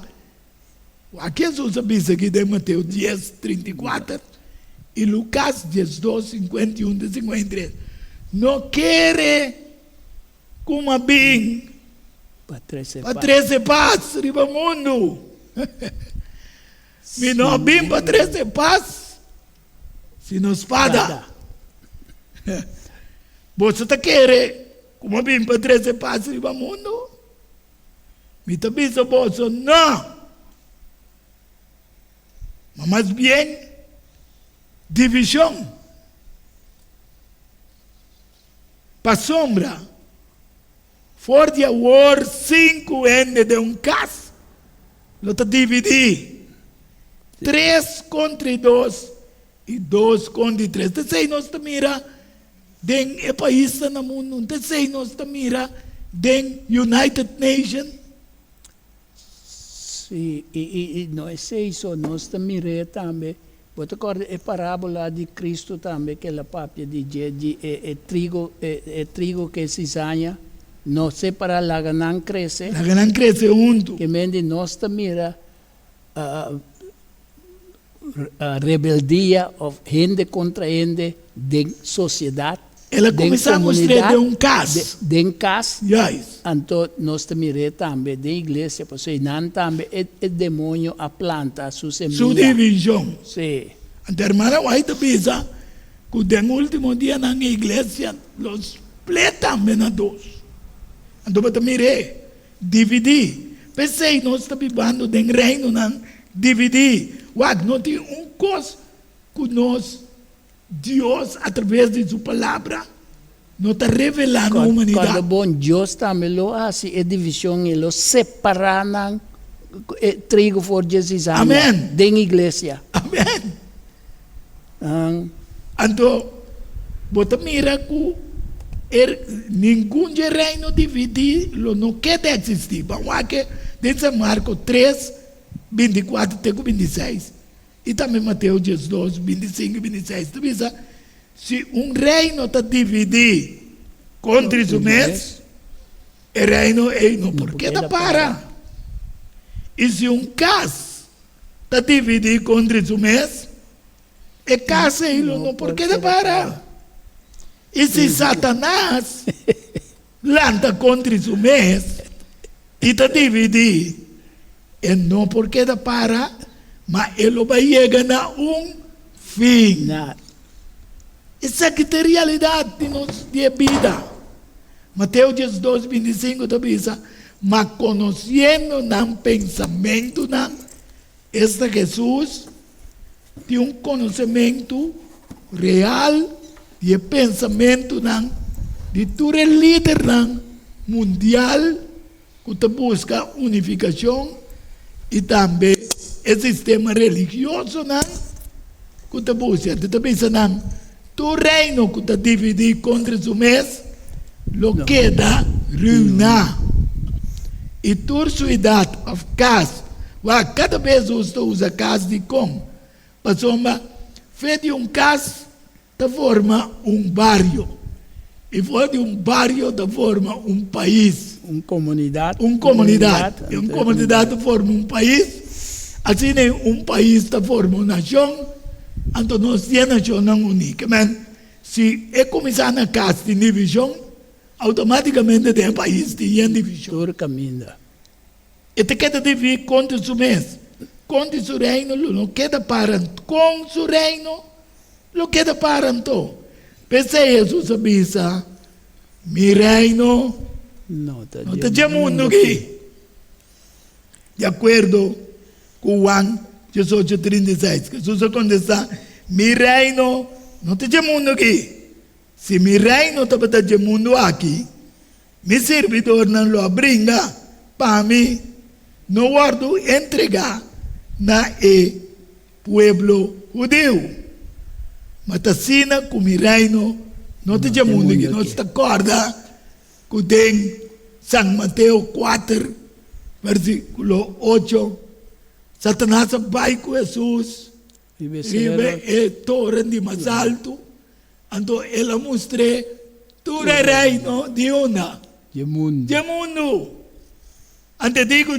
[SPEAKER 1] Aqui Jesus avisa aqui de Mateus 10, 34 e Lucas 12, 51 e 53. Não quer como bem para paz riba mundo. Me não bem para paz se não espada. Você está querendo como bem para paz riba mundo? Me está dizendo você não. Mas mais bem divisão. Para sombra. For de war 5 anos de caso, lo está dividido. 3 contra 2 e 2 contra 3. Então, nós mira den o país no mundo. Então, nós mira den United Nations.
[SPEAKER 2] Sim, e não é isso, nós miramos também. Você recorda a parábola de Cristo também, que é a papia de trigo que se zanha. No sé para la ganan crece.
[SPEAKER 1] La ganan crece junto.
[SPEAKER 2] Que mende nós mira rebeldia of gente contra gente de sociedade.
[SPEAKER 1] Ela começamos a mostrar caso.
[SPEAKER 2] De caso.
[SPEAKER 1] Yes.
[SPEAKER 2] Então nós mira também de igreja, porque não também é demônio a planta sua semilla.
[SPEAKER 1] Sua divisão.
[SPEAKER 2] Sim.
[SPEAKER 1] Então, hermana, vai te pensar que no último dia na igreja los pletam na dos. Então, você mire, dividir. Pensei, nós estamos vivendo no reino, não dividir. Não tem coisa que nós, Deus, através de sua palavra, não está revelando a humanidade.
[SPEAKER 2] Quando bom Deus também lo hace, a divisão, lo separam, trigo for Jesus.
[SPEAKER 1] Amém.
[SPEAKER 2] Da igreja.
[SPEAKER 1] Amém. Então, você mira que nenhum reino dividido não quer existir. Vamos aqui, dentro de Marcos 3, 24 até 26. E também Mateus 12, 25 e 26. Se reino está dividido, contra su mês, o reino não porque da para. E se caso está dividido contra su mês, é casa ele não porque da para. E se Satanás lanta contra su mês e está dividido, é não porque da para, mas ele vai chegar a fim.
[SPEAKER 2] Nada.
[SPEAKER 1] Essa que é a realidade de nossa vida. Mateus 12, 25 diz, mas conhecendo o pensamento, este Jesus tem conhecimento real de pensamento de todo líder mundial que busca unificação e também o sistema religioso que busca. Você pensa, tu reino que está dividido contra o mês, lo queda ruinar. E tu cidade, casa, cada vez você usa casa de como? Passou fez de casa, da forma bairro. E foi de bairro, da forma país.
[SPEAKER 2] Uma comunidade.
[SPEAKER 1] Uma comunidade forma país. Assim, país da forma nação. Então, nós temos nação única. Se começar na casa de divisão, automaticamente tem país de divisão.
[SPEAKER 2] Todo caminho.
[SPEAKER 1] E te queda dividir contra o mês. Contra o reino, não queda para. Com o reino, não queda para. Pensei, Jesus avisa, mi reino não está mundo aqui. De acordo com Juan 18:36, Jesus contesta, mi reino não está mundo aqui. Se mi reino está mundo aqui, mi servidor não lo brinda para mim, não guardo entregar na pueblo judeu. Mas assim com mi reino não está mundo aqui. Não se acorda que tem São Mateus 4, versículo 8. Satanás vai com Jesus, ribe e torre de mais alto, então ele mostra todo o reino de uma.
[SPEAKER 2] De mundo.
[SPEAKER 1] Ante digo,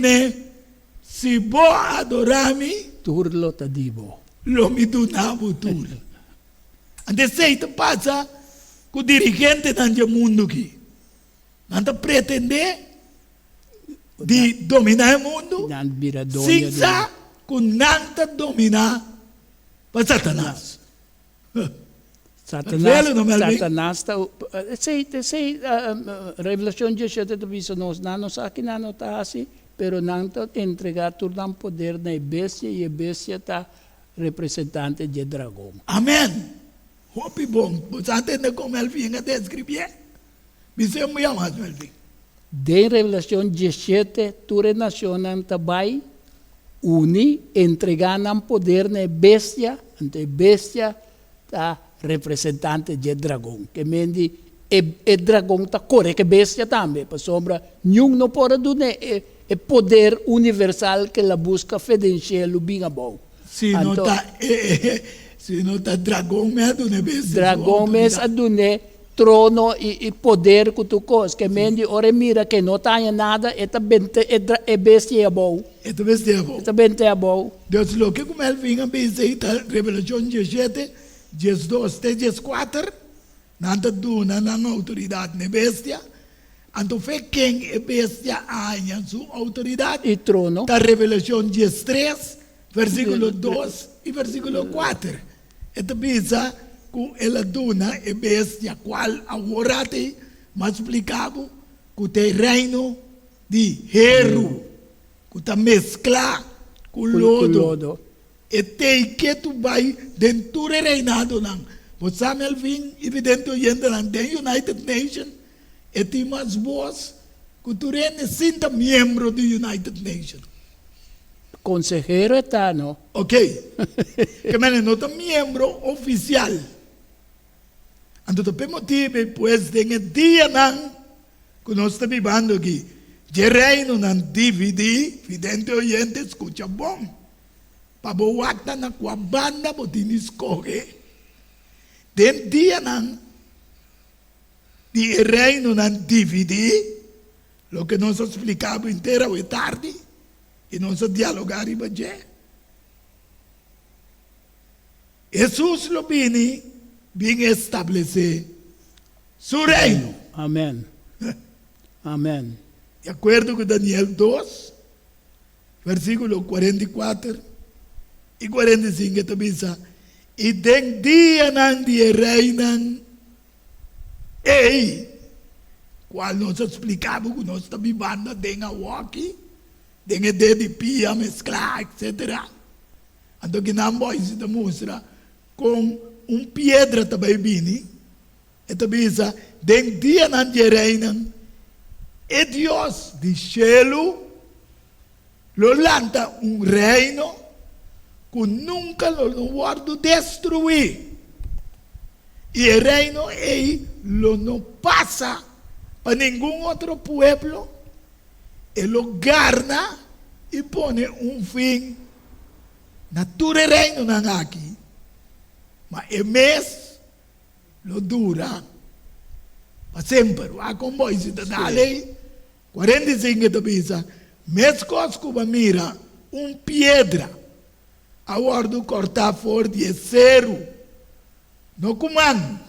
[SPEAKER 1] se vou adorar-me,
[SPEAKER 2] Turlo tadibo.
[SPEAKER 1] lo me donavo tudo. Ante seita passa com o dirigente do mundo aqui. Não pretende de dominar o mundo, sem que não dominar para Satanás.
[SPEAKER 2] Satanás está. Sei, Revelação 17 diz nós não aqui não está assim, pero não está entregar todo o poder na bestia e a bestia está representante de dragão.
[SPEAKER 1] Amém. Hope bom. Você entende como ele vinha descrever? Me chamo chamado ele.
[SPEAKER 2] De Revelação 17, toda nação vai unir, entregar o poder na bestia, ante bestia está representante de dragão. Que mende e dragão está corre que bestia também, para sombra nenhum não pode dar o poder universal que ela busca fedencielo bem bom.
[SPEAKER 1] Se não está dragão mesmo, né bestia.
[SPEAKER 2] Dragão mesmo adune trono e poder que tu cos, que mende ora mira que não tenha nada, é bestia é bom.
[SPEAKER 1] É bestia é bom.
[SPEAKER 2] É bestia é bom.
[SPEAKER 1] Deus lo que como ele vinha benzer Revelação 17, 12 até 14, nada duna na autoridade na bestia. Então foi quem é bestia a sua autoridade.
[SPEAKER 2] E trono.
[SPEAKER 1] Da Revelação 13, versículo 2 e versículo 4. Esta bisa que ela duna é bestia qual agora tem mais explicado que tem reino de Heru, que está mesclado com lodo. E tem que tu vai dentro do reinado não. Você sabe ele vem evidente oyendo não tem United Nations e tem mais voz que tu reina sinta membro do United Nations.
[SPEAKER 2] Consejero está, não?
[SPEAKER 1] Ok. Que mas não é membro oficial. Então, por motivo, pois, tem dia não que nós estamos vivendo aqui. De reino não divide, vidente oyente, escuta bom. Para boa na qua banda, botin escorre. Den dia não el reino non divide, lo que nos explicaba entera hoy tarde, y nos dialogar y allí. Jesús lo viene establecer su reino.
[SPEAKER 2] Amén. Amén.
[SPEAKER 1] De acuerdo con Daniel 2, versículo 44 y 45, también dice, y den día nan die reinan, cual nos explicaba que nos está vivando den a walkie, den a de pia, mezclar, etc. Então que não pode se mostra com pedra também vini, e também diz, den dia nan die reinan, e Deus de cielo lo lanta reino que nunca lo guardo destruir. Y el reino lo no pasa para ningún otro pueblo. Él lo gana y pone un fin. Natura el reino no aquí. Mas el mes lo dura para siempre. Va con vos y te da ley. 45 te dice, mes coscuba mira piedra. Agora cortar fora de cero, no comando.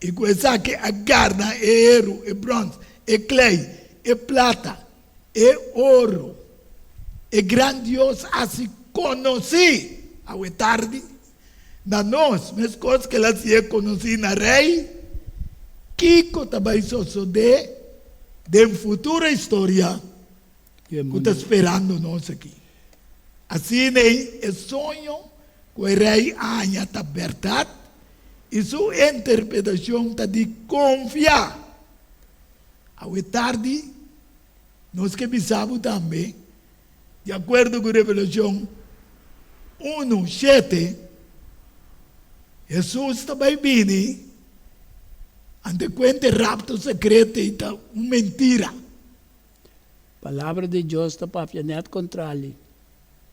[SPEAKER 1] E com essa que a garna é ouro, é bronze, é clay, é plata, é ouro. É grandioso assim conhecer ao tarde. Na nós, mas coisas que ela se conhece na rei, Kiko também só de futura história que está esperando nós aqui. Assim é o sonho que o rei Anha está verdade e sua interpretação está de confiar. Ao tarde, nós que pensamos também, de acordo com a Revelação 1:7, Jesus também vem ante quente rapto secreto e está uma mentira.
[SPEAKER 2] Palavra de Deus está para afiar contrário.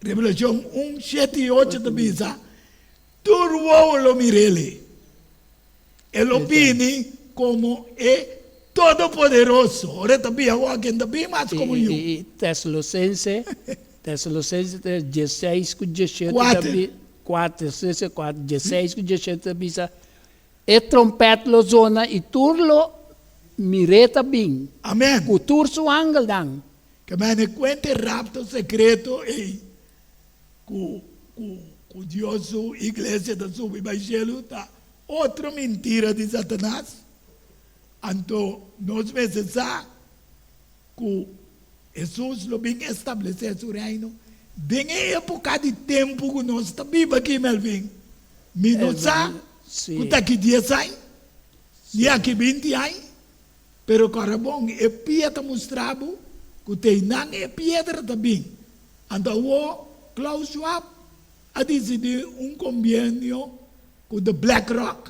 [SPEAKER 1] Revelação 1:7-8 também diz, turbo lo mirele. Ele viene como é todo-poderoso. Ora também alguém também mais como eu.
[SPEAKER 2] E Tessalonicenses 16 com 17 também 4, 16 com 17 também diz, e trompete lo zona e turlo mireta bem.
[SPEAKER 1] Amém.
[SPEAKER 2] O turso angel dan.
[SPEAKER 1] Que me cuente rapto secreto e com Deus, a igreja da sua evangelho, tá outra mentira de Satanás. Então, nós precisamos que Jesus lo bem estabelecer seu reino. Bem é época de tempo que nós estamos vivos aqui, Melvin. Me não sabe que está aqui 10 anos, nem aqui 20 anos, pero cara bom, é piedra mostrado que tem não é pedra também. Então, o Klaus Schwab ha decidido convênio com o BlackRock,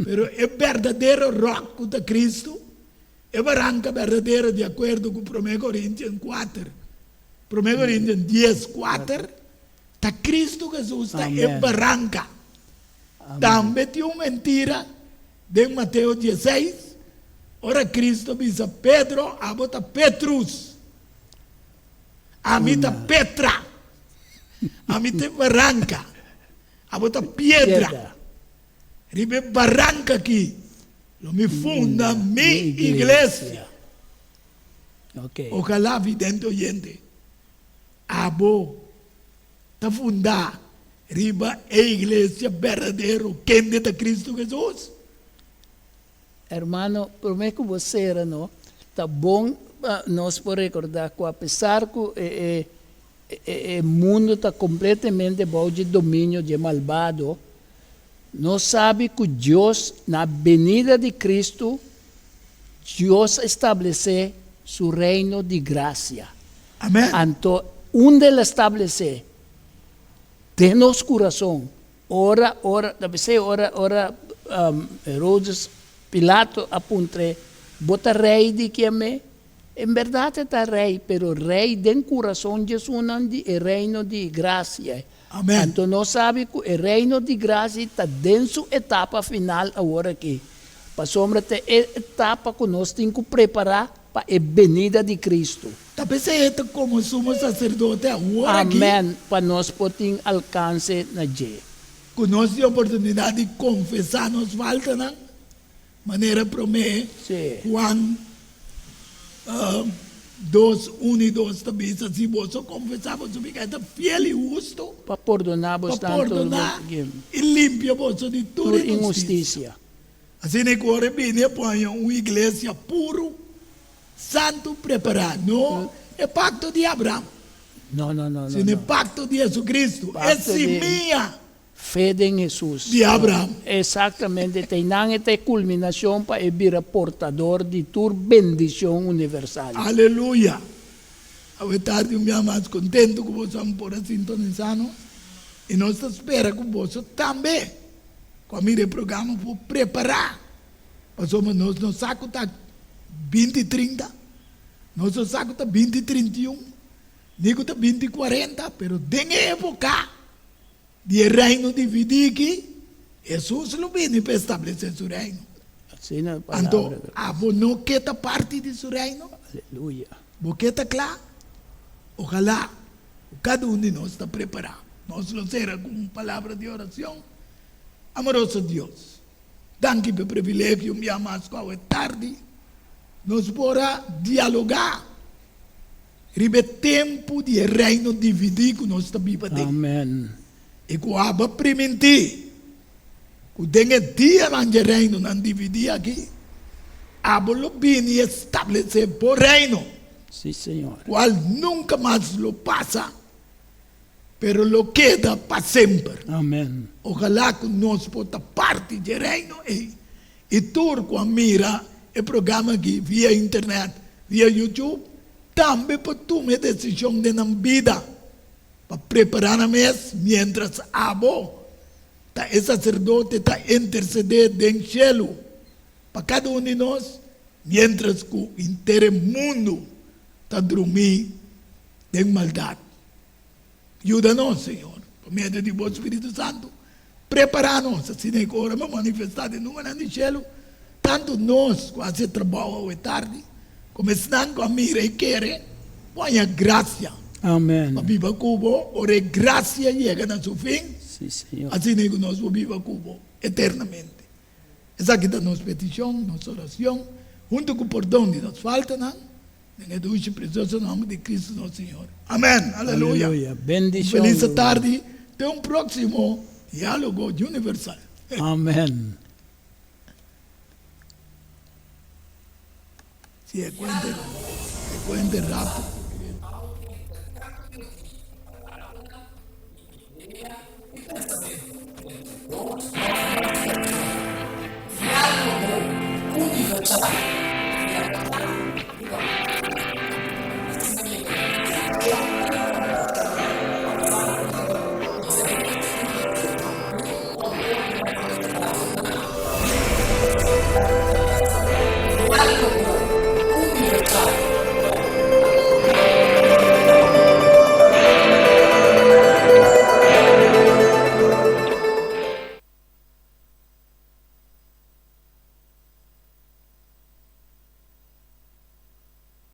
[SPEAKER 1] pero é verdadeiro rock com o Cristo, é barranca verdadeira de acordo com 1 Coríntios 4, 1 Coríntios 10:4, está Cristo Jesus, está é barranca. Também tem uma mentira de Mateus 16, ora Cristo diz a Pedro, a bota Petrus, a mim está Petra, a mim tem barranca, a bota pedra, ribe barranca aqui, lo me funda mi igreja.
[SPEAKER 2] Okay.
[SPEAKER 1] Ojalá vidente oyente, abo ta fundar riba a igreja verdadeiro, quem de Cristo Jesus.
[SPEAKER 2] Hermano, prometo que você era, não? Tá bom nós por recordar que apesar que o mundo está completamente bajo de domínio de malvado, nós sabe que Deus, na venida de Cristo, Deus estabelece seu reino de graça.
[SPEAKER 1] Amém.
[SPEAKER 2] Então, onde Ele estabelece, tem nosso coração. Ora, Herodes, Pilato apuntre, bota rei de que me, em verdade está rei, pero rei tem coração de Jesus, o reino de graça.
[SPEAKER 1] Amém.
[SPEAKER 2] Então nós sabemos que o reino de graça está dentro da etapa final agora aqui. para sombra te etapa que nós temos que preparar para a venida de Cristo.
[SPEAKER 1] Talvez é como sumo sacerdote agora aqui,
[SPEAKER 2] Amém. Para nós poder alcance na dia.
[SPEAKER 1] que nós temos a oportunidade de confessar nos falta, não? Maneira promete,
[SPEAKER 2] Sim.
[SPEAKER 1] Juan 2, 1 e 2 também, se você confessar, você fica fiel e justo,
[SPEAKER 2] Para perdonar
[SPEAKER 1] para
[SPEAKER 2] bastante
[SPEAKER 1] perdonar e limpar você de toda
[SPEAKER 2] toda
[SPEAKER 1] injustiça.
[SPEAKER 2] injustiça.
[SPEAKER 1] Assim é que agora vem põe uma igreja puro, santo, preparado. Não é pacto de Abraão,
[SPEAKER 2] Não, não, não.
[SPEAKER 1] se é pacto de Jesus Cristo, é
[SPEAKER 2] Pacto de-
[SPEAKER 1] semilla
[SPEAKER 2] Fé em Jesus.
[SPEAKER 1] de Abraão.
[SPEAKER 2] Exatamente. Tem esta culminação para vir portador de tua bendição universal.
[SPEAKER 1] Aleluia. A tarde, eu me amo contento que você vamos por sintonizando. E nós esperamos que você também, com o programa, for preparar. Passamos nós saco está 2030, nosso saco está 2031, digo está 2040, pero tem época de reino dividir que Jesus não vem para estabelecer seu reino.
[SPEAKER 2] Assim é a
[SPEAKER 1] Então,
[SPEAKER 2] palavra.
[SPEAKER 1] não quer parte de seu reino.
[SPEAKER 2] Aleluia.
[SPEAKER 1] Porque está claro, ojalá cada um de nós está preparado. Nós lo será com palavra de oração. Amoroso Deus, danke pelo privilégio me amas com a tarde. Nós bora dialogar. Ribe tempo de reino dividido que nós está vivendo.
[SPEAKER 2] Amém.
[SPEAKER 1] E que o aba permitir que tenha dia de reino não dividir aqui. Aba lo bem estabelecer por reino.
[SPEAKER 2] Sim, Senhor.
[SPEAKER 1] Cual nunca más lo pasa, pero lo queda para sempre.
[SPEAKER 2] Amém.
[SPEAKER 1] Ojalá que nós possa parte do reino e tu, quando mira o programa aqui via internet, via YouTube, também pode tomar decisão de na vida para preparar a mês, mientras abo, o sacerdote está intercedendo em cielo para cada um de nós, mientras que o inteiro mundo está dormindo em maldade. Ajuda-nos, Senhor, por meio de Deus Espírito Santo, preparar-nos, assim que agora vamos manifestar de número de céu, tanto nós, que fazemos trabalho à tarde, como estão com a mira e querem, põe a graça
[SPEAKER 2] Amém.
[SPEAKER 1] para viver Cuba, ora a graça chega no seu fim,
[SPEAKER 2] Sim, Senhor.
[SPEAKER 1] assim que nós vamos viver Cuba eternamente. Essa aqui é a nossa petição, nossa oração, junto com o perdão de nos falta, não? Em o dulce e precioso nome de Cristo nosso Senhor. Amém. Aleluia.
[SPEAKER 2] Aleluia. Bendição.
[SPEAKER 1] Feliz tarde. Até um próximo diálogo universal.
[SPEAKER 2] Amém.
[SPEAKER 1] Se cuente rápido.
[SPEAKER 3] Universal.